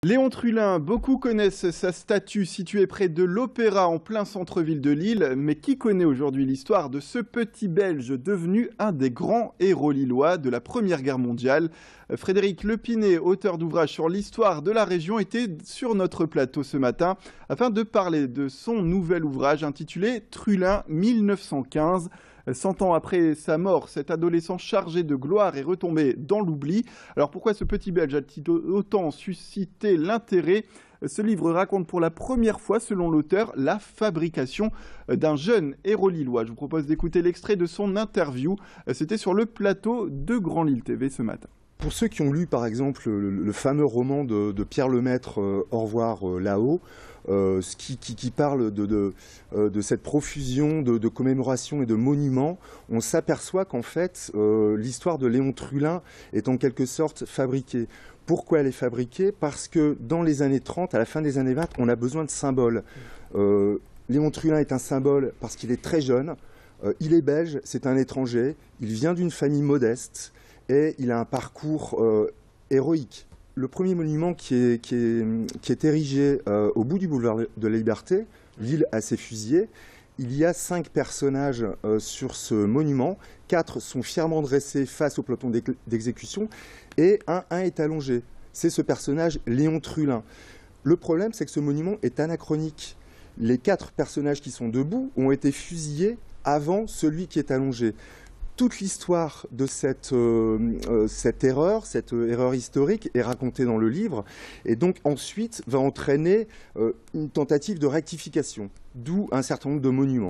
Léon Trulin, beaucoup connaissent sa statue située près de l'Opéra en plein centre-ville de Lille, mais qui connaît aujourd'hui l'histoire de ce petit Belge devenu un des grands héros lillois de la Première Guerre mondiale? Frédéric Lepinet, auteur d'ouvrages sur l'histoire de la région, était sur notre plateau ce matin afin de parler de son nouvel ouvrage intitulé Trulin 1915. 100 ans après sa mort, cet adolescent chargé de gloire est retombé dans l'oubli. Alors pourquoi ce petit Belge a-t-il autant suscité l'intérêt? Ce livre raconte pour la première fois, selon l'auteur, la fabrication d'un jeune héros lillois. Je vous propose d'écouter l'extrait de son interview. C'était sur le plateau de Grand Lille TV ce matin. Pour ceux qui ont lu par exemple le fameux roman de Pierre Lemaitre, Au revoir là-haut, qui parle de cette profusion de commémorations et de monuments, on s'aperçoit qu'en fait l'histoire de Léon Trulin est en quelque sorte fabriquée. Pourquoi elle est fabriquée? Parce que dans les années 30, à la fin des années 20, on a besoin de symboles. Léon Trulin est un symbole parce qu'il est très jeune, il est belge, c'est un étranger, il vient d'une famille modeste, et il a un parcours héroïque. Le premier monument qui est érigé au bout du boulevard de la Liberté, l'île à ses fusillés, il y a 5 personnages sur ce monument. 4 sont fièrement dressés face au peloton d'exécution et un est allongé. C'est ce personnage Léon Trulin. Le problème, c'est que ce monument est anachronique. Les 4 personnages qui sont debout ont été fusillés avant celui qui est allongé. Toute l'histoire de cette erreur historique est racontée dans le livre et donc ensuite va entraîner une tentative de rectification, d'où un certain nombre de monuments.